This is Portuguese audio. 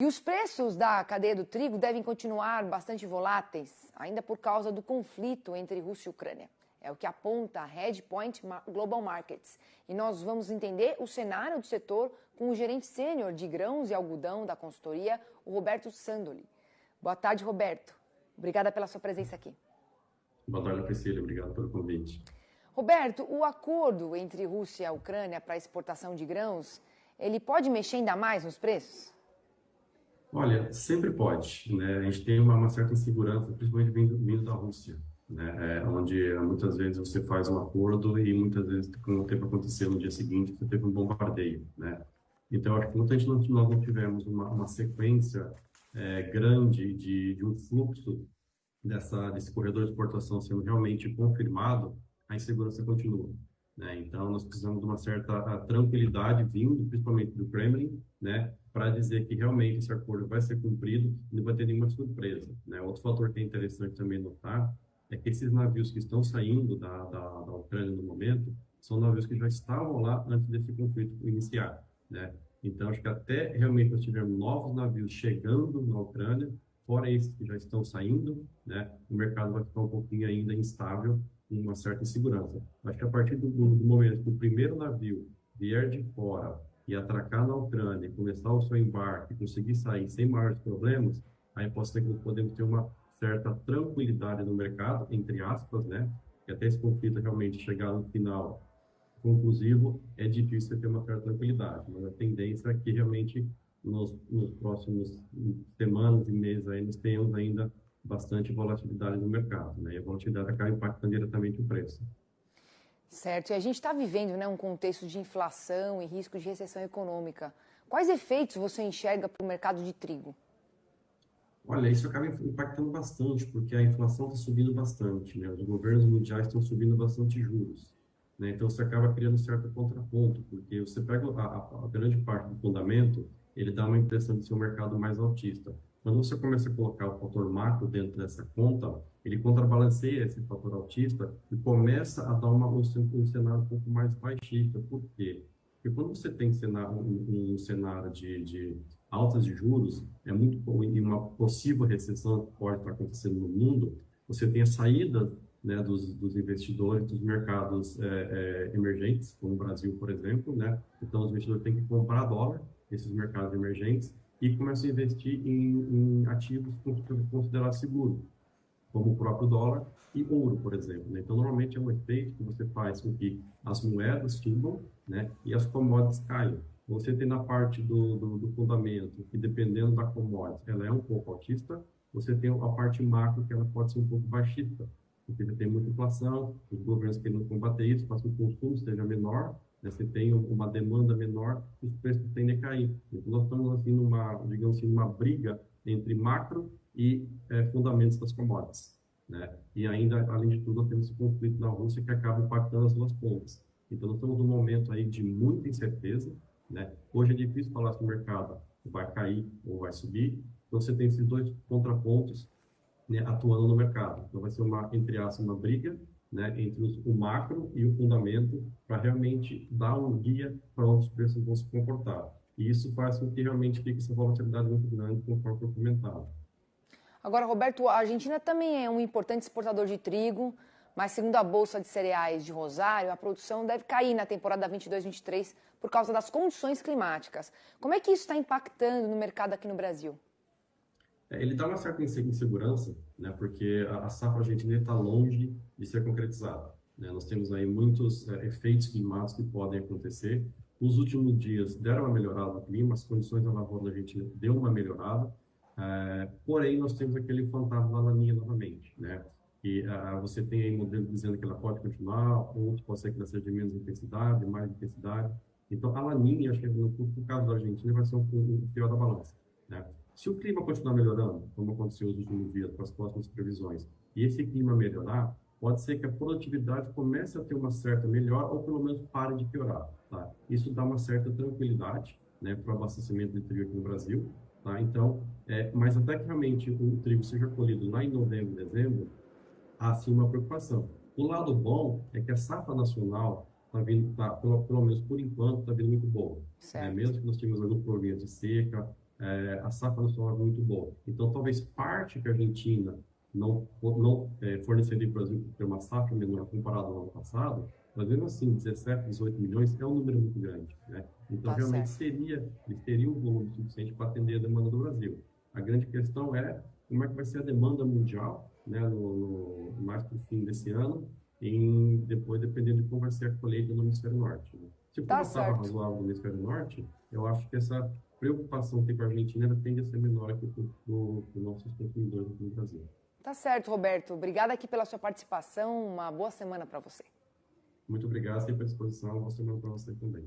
E os preços da cadeia do trigo devem continuar bastante voláteis, ainda por causa do conflito entre Rússia e Ucrânia. É o que aponta a Hedgepoint Global Markets. E nós vamos entender o cenário do setor com o gerente sênior de grãos e algodão da consultoria, o Roberto Sandoli. Boa tarde, Roberto. Obrigada pela sua presença aqui. Boa tarde, Priscila. Obrigado pelo convite. Roberto, o acordo entre Rússia e Ucrânia para a exportação de grãos, ele pode mexer ainda mais nos preços? Olha, sempre pode, né? A gente tem uma certa insegurança, principalmente vindo da Rússia, né? Onde muitas vezes você faz um acordo e muitas vezes, como teve acontecido no dia seguinte, você teve um bombardeio, né? Então, acho que muita gente nós não tivemos uma sequência grande de um fluxo desse corredor de exportação sendo realmente confirmado, a insegurança continua, né? Então, nós precisamos de uma certa tranquilidade vindo, principalmente do Kremlin, né, para dizer que realmente esse acordo vai ser cumprido e não vai ter nenhuma surpresa, né? Outro fator que é interessante também notar é que esses navios que estão saindo da Ucrânia no momento são navios que já estavam lá antes desse conflito iniciar, né? Então, acho que até realmente nós tivermos novos navios chegando na Ucrânia, fora esses que já estão saindo, né, o mercado vai ficar um pouquinho ainda instável, com uma certa insegurança. Acho que a partir do momento que o primeiro navio vier de fora e atracar na Ucrânia, e começar o seu embarque, conseguir sair sem maiores problemas, aí pode ser que nós podemos ter uma certa tranquilidade no mercado, entre aspas, né, que até esse conflito realmente chegar no final conclusivo, é difícil ter uma certa tranquilidade, mas a tendência é que realmente nos próximos semanas e meses aí nós tenhamos ainda bastante volatilidade no mercado, né? E a volatilidade acaba impactando diretamente o preço. Certo, e a gente está vivendo, né, um contexto de inflação e risco de recessão econômica. Quais efeitos você enxerga para o mercado de trigo? Olha, isso acaba impactando bastante, porque a inflação está subindo bastante, né? Os governos mundiais estão subindo bastante juros, né? Então, você acaba criando um certo contraponto, porque você pega a grande parte do fundamento, ele dá uma impressão de ser um mercado mais altista. Quando você começa a colocar o fator macro dentro dessa conta, ele contrabalanceia esse fator altista e começa a dar um cenário um pouco mais baixista. Por quê? Porque quando você tem um cenário de altas de juros, e uma possível recessão que pode estar acontecendo no mundo, você tem a saída, né, dos investidores dos mercados emergentes, como o Brasil, por exemplo, né? Então, os investidores têm que comprar dólar, esses mercados emergentes, e começam a investir em ativos considerados seguros, como o próprio dólar e ouro, por exemplo, né? Então, normalmente é um efeito que você faz com que as moedas subam, né, e as commodities caiam. Você tem na parte do fundamento, que dependendo da commodity, ela é um pouco altista, você tem a parte macro, que ela pode ser um pouco baixista, porque você tem muita inflação, os governos querendo combater isso, faz com que o consumo seja menor, né, você tem uma demanda menor, os preços tendem a cair. Então, nós estamos, assim, digamos assim, numa briga entre macro e fundamentos das commodities, né? E ainda, além de tudo, nós temos esse conflito na Rússia que acaba impactando as duas pontas. Então, nós estamos num momento aí de muita incerteza, né? Hoje é difícil falar se o mercado vai cair ou vai subir. Então, você tem esses dois contrapontos, né, atuando no mercado. Então, vai ser entre aspas, uma briga, né, entre o macro e o fundamento para realmente dar um guia para onde os preços vão se comportar. E isso faz com que realmente fique essa volatilidade muito grande, conforme foi comentado. Agora, Roberto, a Argentina também é um importante exportador de trigo, mas segundo a Bolsa de Cereais de Rosário, a produção deve cair na temporada 22-23 por causa das condições climáticas. Como é que isso está impactando no mercado aqui no Brasil? Ele dá uma certa insegurança, né, porque a safra argentina está longe de ser concretizada, né? Nós temos aí muitos efeitos climáticos que podem acontecer. Os últimos dias deram uma melhorada no clima, as condições da lavoura da Argentina deu uma melhorada, porém nós temos aquele fantasma da Laninha novamente, né? E você tem aí modelos dizendo que ela pode continuar, outros pode ser que ela seja de menos intensidade, mais intensidade. Então, a Laninha, acho que no caso da Argentina, vai ser um fiel da balança, né? Se o clima continuar melhorando, como aconteceu nos últimos dias, com as próximas previsões, e esse clima melhorar, pode ser que a produtividade comece a ter uma certa melhora, ou pelo menos pare de piorar, tá? Isso dá uma certa tranquilidade, né, para o abastecimento de trigo aqui no Brasil, tá? Então, mas até que realmente o trigo seja colhido lá em novembro, dezembro, há sim uma preocupação. O lado bom é que a safra nacional está vindo, pelo menos por enquanto, está vindo muito boa, né? Certo. Mesmo que nós tínhamos alguns problemas de seca, a safra nacional é muito boa. Então, talvez parte que a Argentina não forneceria para o Brasil por ter uma safra menor comparado ao ano passado, mas mesmo assim, 17, 18 milhões é um número muito grande, né? Então, Tá realmente, certo. eles teriam um volume suficiente para atender a demanda do Brasil. A grande questão é como é que vai ser a demanda mundial, né, mais para o fim desse ano, depois dependendo de como vai ser a colheita no hemisfério norte, né? Se for Tá uma safra certo. razoável no hemisfério norte, eu acho que essa preocupação que tem com a Argentina ela tende a ser menor aqui para os nossos consumidores aqui no Brasil. Tá certo, Roberto. Obrigada aqui pela sua participação. Uma boa semana para você. Muito obrigado, sempre à disposição. Boa semana para você também.